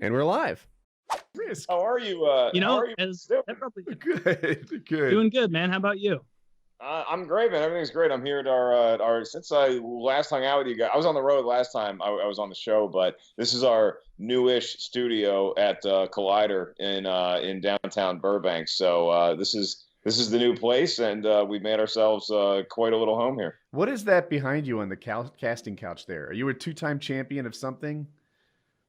And we're live. How are you? How are you Good. doing good, man. How about you? I'm great, man. Everything's great. I'm here at our since I last hung out with you guys. I was on the road last time I was on the show, but this is our newish studio at Collider in downtown Burbank. So this is the new place, and we've made ourselves quite a little home here. What is that behind you on the casting couch there? Are you a two-time champion of something?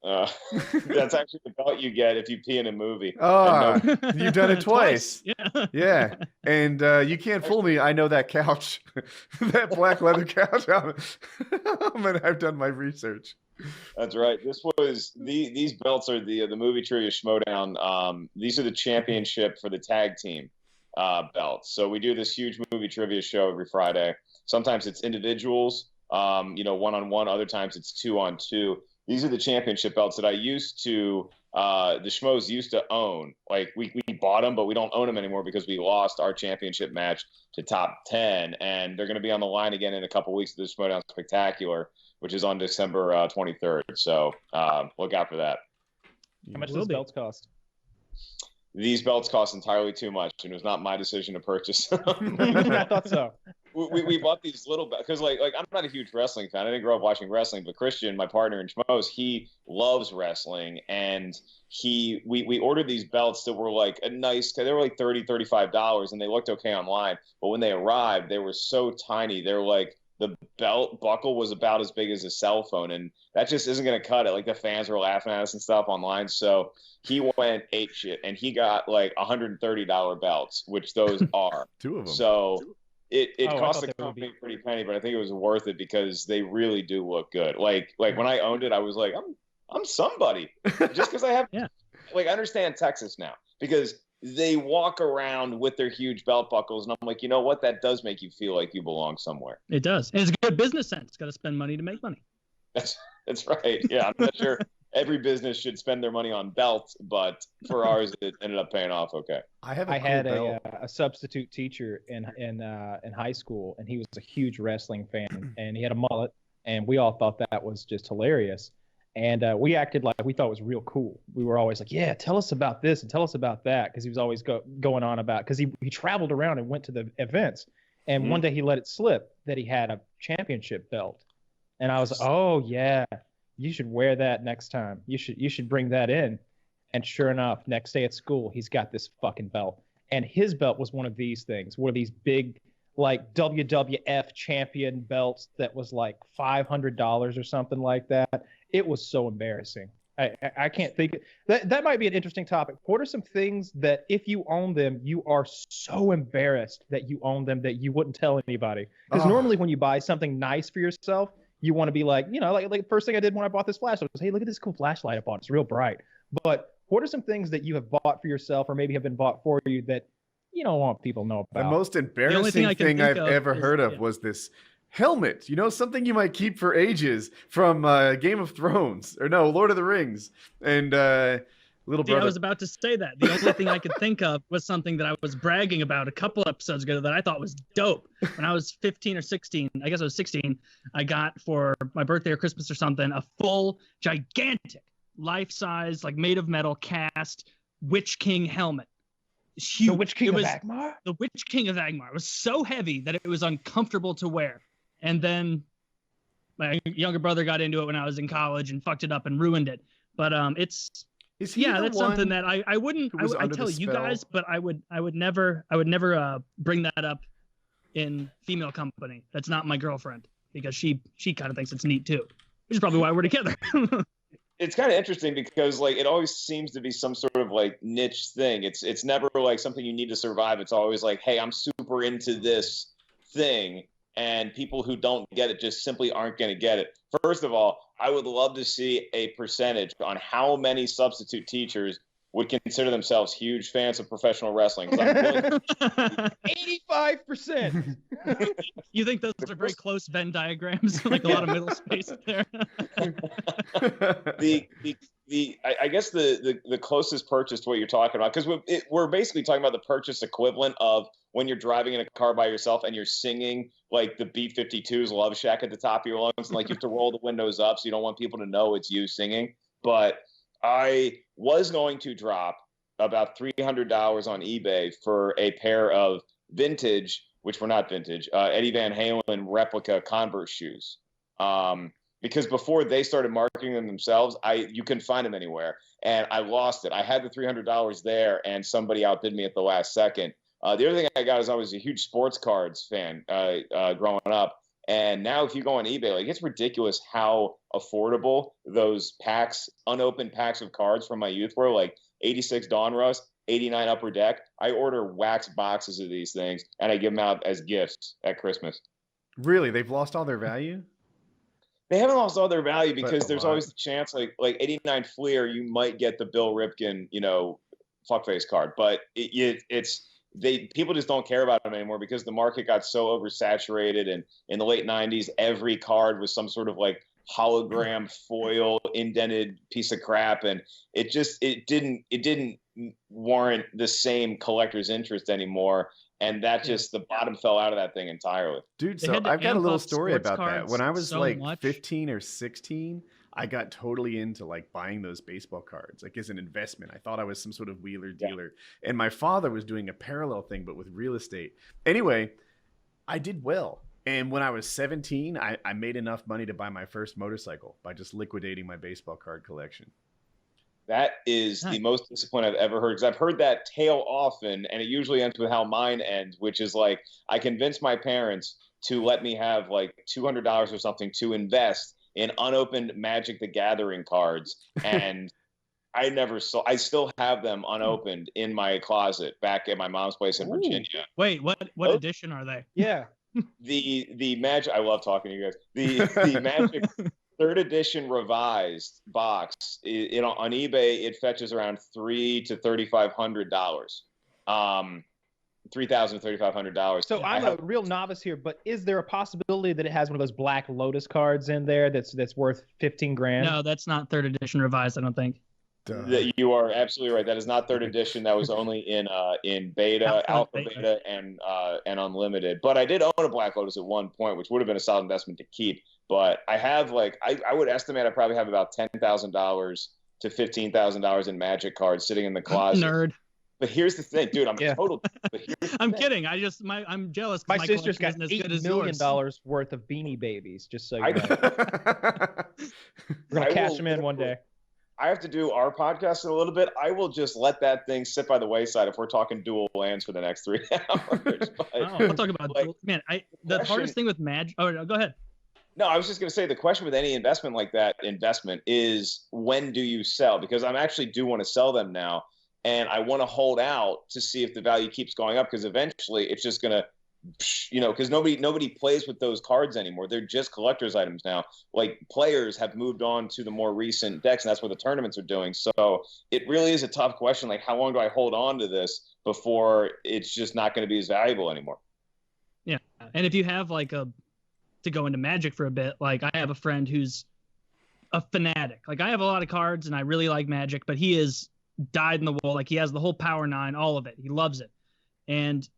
That's actually the belt you get if you pee in a movie. Oh, you've done it twice. Yeah. And you can't fool me. I know that couch, that black leather couch. I've done my research. That's right. These belts are the movie trivia schmodown. These are the championship for the tag team belts. So we do this huge movie trivia show every Friday. Sometimes it's individuals, one-on-one. Other times it's two-on-two. These are the championship belts that I used to, the Schmoes used to own. Like, we bought them, but we don't own them anymore because we lost our championship match to Top 10. And they're going to be on the line again in a couple weeks at the Schmodown Spectacular, which is on December 23rd. So look out for that. How much does belts cost? These belts cost entirely too much, and it was not my decision to purchase them. I thought so. We bought these little belts because like I'm not a huge wrestling fan. I didn't grow up watching wrestling, but Christian, my partner in Schmoes, he loves wrestling, and we ordered these belts that were like they were like $30-$35, and they looked okay online. But when they arrived, they were so tiny. They're like, the belt buckle was about as big as a cell phone, and that just isn't going to cut it. Like, the fans were laughing at us and stuff online. So he went ape shit, and he got like $130 belts, which those are. Two of them. So it cost the company a pretty penny, but I think it was worth it because they really do look good. Like when I owned it, I was like, I'm somebody just because I have. Yeah. Like, I understand Texas now because they walk around with their huge belt buckles, and I'm like, you know what? That does make you feel like you belong somewhere. It does. And it's good business sense. Got to spend money to make money. That's right. Yeah, I'm not sure every business should spend their money on belts, but for ours, it ended up paying off okay. I had a substitute teacher in high school, and he was a huge wrestling fan, and he had a mullet, and we all thought that was just hilarious. And we acted like we thought it was real cool. We were always like, yeah, tell us about this and tell us about that, because he was always going on about, because he traveled around and went to the events. And one day he let it slip that he had a championship belt. And I was like, oh, yeah, you should wear that next time. You should bring that in. And sure enough, next day at school, he's got this fucking belt. And his belt was one of these things, one of these big, like, WWF champion belts that was like $500 or something like that. It was so embarrassing. I can't think. That might be an interesting topic. What are some things that if you own them, you are so embarrassed that you own them that you wouldn't tell anybody? Because normally when you buy something nice for yourself, you want to be like, like first thing I did when I bought this flashlight was, hey, look at this cool flashlight I bought. It's real bright. But what are some things that you have bought for yourself or maybe have been bought for you that you don't want people to know about? The most embarrassing thing I've ever heard of was this helmet, something you might keep for ages from Game of Thrones, or no, Lord of the Rings. And little brother. I was about to say that. The only thing I could think of was something that I was bragging about a couple episodes ago that I thought was dope. When I was 15 or 16, I guess I was 16, I got for my birthday or Christmas or something, a full, gigantic, life-size, like made of metal cast Witch King helmet. It's huge. The Witch King of Agmar? The Witch King of Agmar. It was so heavy that it was uncomfortable to wear. And then my younger brother got into it when I was in college and fucked it up and ruined it. But that's something that I wouldn't. I tell you guys, but I would never bring that up in female company. That's not my girlfriend, because she kind of thinks it's neat too. Which is probably why we're together. It's kind of interesting because like it always seems to be some sort of like niche thing. It's never like something you need to survive. It's always like, hey, I'm super into this thing. And people who don't get it just simply aren't going to get it. First of all, I would love to see a percentage on how many substitute teachers would consider themselves huge fans of professional wrestling. 85%. You think those are very close Venn diagrams, like a lot of middle space there? I guess the closest purchase to what you're talking about, because we're basically talking about the purchase equivalent of when you're driving in a car by yourself and you're singing like the B-52's Love Shack at the top of your lungs, and like you have to roll the windows up so you don't want people to know it's you singing. But I was going to drop about $300 on eBay for a pair of vintage, which were not vintage, Eddie Van Halen replica Converse shoes. Because before they started marketing them themselves, you couldn't find them anywhere, and I lost it. I had the $300 there, and somebody outbid me at the last second. The other thing I got is I was a huge sports cards fan growing up. And now if you go on eBay, like, it's ridiculous how affordable those unopened packs of cards from my youth were, like 86 Donruss, 89 Upper Deck. I order wax boxes of these things, and I give them out as gifts at Christmas. Really? They've lost all their value? They haven't lost all their value because there's always the chance, like 89 Fleer, you might get the Bill Ripken, fuckface card. But people just don't care about them anymore because the market got so oversaturated, and in the late 90s every card was some sort of like hologram foil indented piece of crap, and it didn't warrant the same collector's interest anymore, and that just the bottom fell out of that thing entirely. Dude, so I've got a little story about that. When I was 15 or 16, I got totally into like buying those baseball cards, like as an investment. I thought I was some sort of wheeler dealer. Yeah. And my father was doing a parallel thing, but with real estate. Anyway, I did well. And when I was 17, I made enough money to buy my first motorcycle by just liquidating my baseball card collection. That is the most discipline I've ever heard, because I've heard that tale often, and it usually ends with how mine ends, which is like I convinced my parents to let me have like $200 or something to invest in unopened Magic the Gathering cards, and I still have them unopened in my closet back at my mom's place in Virginia. Wait, what edition are they? Yeah. The Magic, I love talking to you guys. The Magic 3rd edition revised box, on eBay it fetches around $3,000 to $3,500. $3,000 to $3,500. So I'm a real novice here, but is there a possibility that it has one of those Black Lotus cards in there that's worth $15,000? No, that's not 3rd edition revised, I don't think. You are absolutely right. That is not 3rd edition. That was only in beta, alpha beta, and unlimited. But I did own a Black Lotus at one point, which would have been a solid investment to keep. But I have I would estimate I probably have about $10,000 to $15,000 in Magic cards sitting in the closet. Nerd. But here's the thing, dude. I'm kidding. I'm jealous. My sister's got $8 million worth of Beanie Babies. Just so you know, we're gonna cash them in one day. I have to do our podcast in a little bit. I will just let that thing sit by the wayside if we're talking dual lands for the next 3 hours. We'll talk about the hardest thing with Magic. Oh, no, go ahead. No, I was just going to say the question with any investment like that is when do you sell? Because I actually do want to sell them now, and I want to hold out to see if the value keeps going up, because eventually it's just going to, because nobody plays with those cards anymore. They're just collector's items now. Like, players have moved on to the more recent decks, and that's what the tournaments are doing. So it really is a tough question. Like, how long do I hold on to this before it's just not going to be as valuable anymore? Yeah, and if you have to go into Magic for a bit, like I have a friend who's a fanatic. Like, I have a lot of cards and I really like Magic, but he is dyed in the wool. Like, he has the whole Power 9, all of it. He loves it. And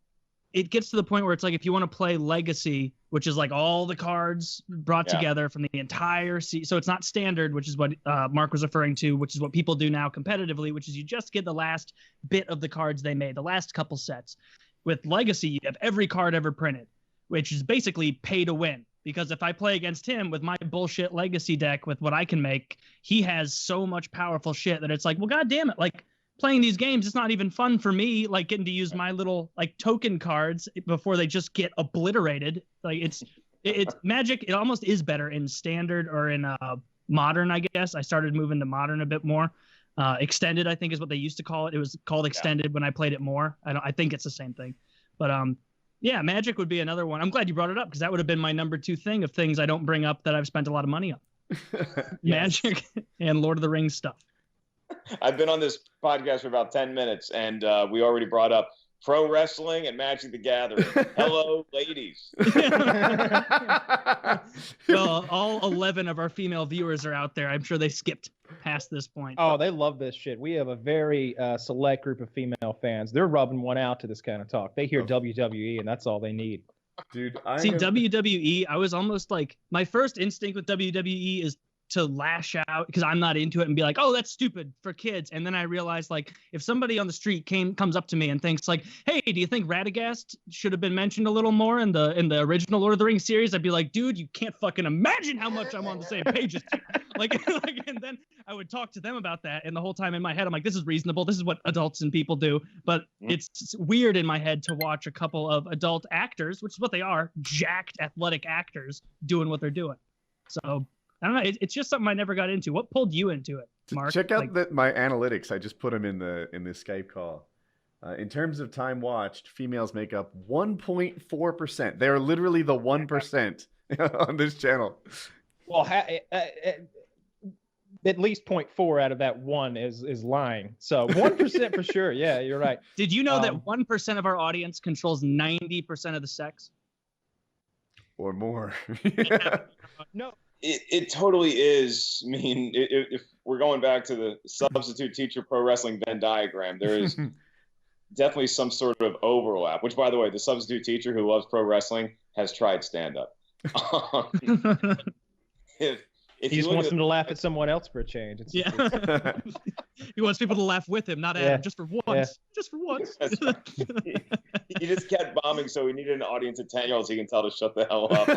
it gets to the point where it's like, if you want to play Legacy, which is like all the cards brought together from the entire so it's not standard, which is what Mark was referring to, which is what people do now competitively, which is you just get the last bit of the cards they made, the last couple sets. With Legacy, you have every card ever printed, which is basically pay to win. Because if I play against him with my bullshit Legacy deck with what I can make, he has so much powerful shit that it's like, well, God damn it. Like, playing these games, it's not even fun for me, like getting to use my little like token cards before they just get obliterated. Like, it's Magic. It almost is better in standard or in modern, I guess. I started moving to modern a bit more. Extended, I think, is what they used to call it. It was called extended when I played it more. I think it's the same thing. But yeah, Magic would be another one. I'm glad you brought it up, because that would have been my number 2 thing of things I don't bring up that I've spent a lot of money on. Magic and Lord of the Rings stuff. I've been on this podcast for about 10 minutes, and we already brought up pro wrestling and Magic the Gathering. Hello, ladies. Well, all 11 of our female viewers are out there. I'm sure they skipped past this point. Oh, they love this shit. We have a very select group of female fans. They're rubbing one out to this kind of talk. They hear WWE, and that's all they need. Dude, WWE, I was almost like, my first instinct with WWE is to lash out because I'm not into it and be like, oh, that's stupid for kids. And then I realized, like, if somebody on the street comes up to me and thinks like, hey, do you think Radagast should have been mentioned a little more in the original Lord of the Rings series? I'd be like, dude, you can't fucking imagine how much I'm on the same page as you. like, and then I would talk to them about that. And the whole time in my head, I'm like, this is reasonable. This is what adults and people do. But it's weird in my head to watch a couple of adult actors, which is what they are, jacked athletic actors doing what they're doing. So I don't know. It's just something I never got into. What pulled you into it, Mark? Check out my analytics. I just put them in the Skype call. In terms of time watched, females make up 1.4%. They are literally the 1% on this channel. Well, at least 0.4 out of that one is lying. So 1% for sure. Yeah, you're right. Did you know that 1% of our audience controls 90% of the sex? Or more. No. It totally is. I mean, if we're going back to the substitute teacher pro wrestling Venn diagram, there is definitely some sort of overlap, which, by the way, the substitute teacher who loves pro wrestling has tried stand-up. He just wants them to laugh at someone else for a change. He wants people to laugh with him, not at him, just for once. Yeah. Just for once. He just kept bombing, so he needed an audience of 10-year-olds he can tell to shut the hell up.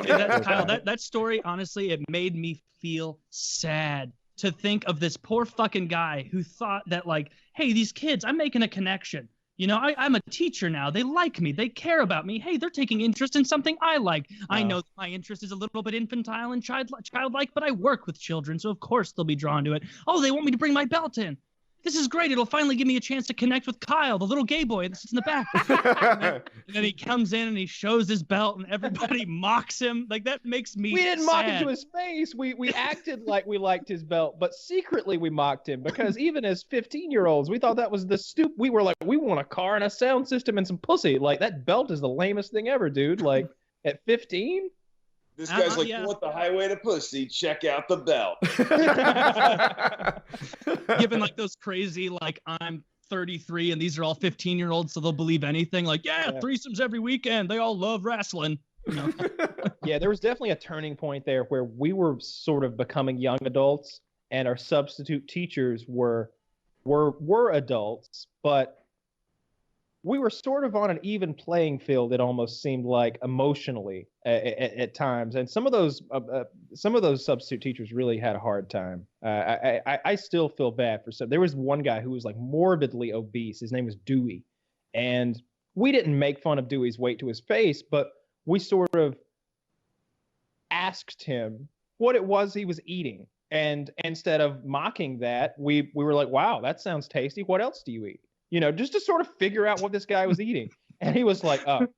Kyle, that story, honestly, it made me feel sad to think of this poor fucking guy who thought that, like, hey, these kids, I'm making a connection. You know, I'm a teacher now. They like me. They care about me. Hey, they're taking interest in something I like. I know that my interest is a little bit infantile and childlike, but I work with children, so of course they'll be drawn to it. Oh, they want me to bring my belt in. This is great. It'll finally give me a chance to connect with Kyle, the little gay boy that sits in the back. and then he comes in and he shows his belt and everybody mocks him. Like, that makes me We didn't sad. mock him to his face. We acted like we liked his belt, but secretly we mocked him because even as 15-year-olds, we thought that was the stupid. We were like, we want a car and a sound system and some pussy. Like, that belt is the lamest thing ever, dude. Like, at 15? This guy's like, you want the highway to pussy? Check out the belt. Given like those crazy, like, I'm 33 and these are all 15-year-olds, so they'll believe anything. Like, yeah, threesomes every weekend. They all love wrestling. You know? Yeah, there was definitely a turning point there where we were sort of becoming young adults, and our substitute teachers were adults, but we were sort of on an even playing field. It almost seemed like emotionally at times, and some of those substitute teachers really had a hard time. I still feel bad for some. There was one guy who was like morbidly obese. His name was Dewey, and we didn't make fun of Dewey's weight to his face, but we sort of asked him what it was he was eating, and instead of mocking that, we were like, "Wow, that sounds tasty. What else do you eat?" You know, just to sort of figure out what this guy was eating. And he was like, oh,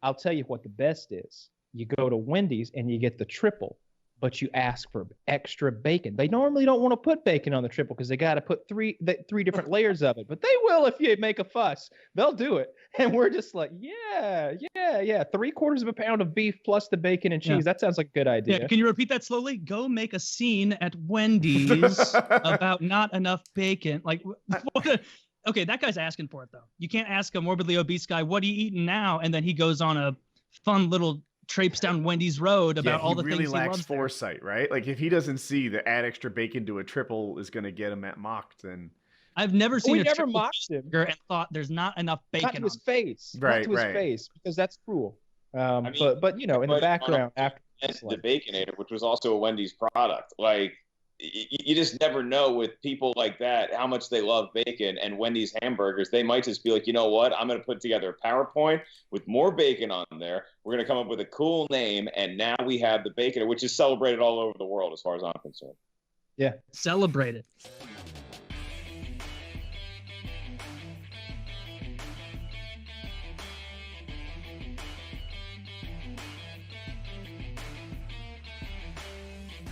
I'll tell you what the best is. You go to Wendy's and you get the triple, but you ask for extra bacon. They normally don't want to put bacon on the triple because they got to put three different layers of it. But they will if you make a fuss. They'll do it. And we're just like, yeah. 3/4 pound of beef plus the bacon and cheese. Yeah. That sounds like a good idea. Yeah. Can you repeat that slowly? Go make a scene at Wendy's about not enough bacon. Like, what okay, that guy's asking for it, though. You can't ask a morbidly obese guy, what are you eating now? And then he goes on a fun little traipse down Wendy's Road about all the things he loves. He really lacks foresight, right? Like, if he doesn't see that add extra bacon to a triple is going to get him mocked, then... I've never seen never mocked him and thought there's not enough bacon not to his face. Right, not to his face, because that's cruel. But you know, in the background, after the Baconator, which was also a Wendy's product, like... You just never know with people like that how much they love bacon, and Wendy's hamburgers. They might just be like, you know what? I'm going to put together a PowerPoint with more bacon on there. We're going to come up with a cool name, and now we have the Baconator, which is celebrated all over the world as far as I'm concerned. Yeah. Celebrated.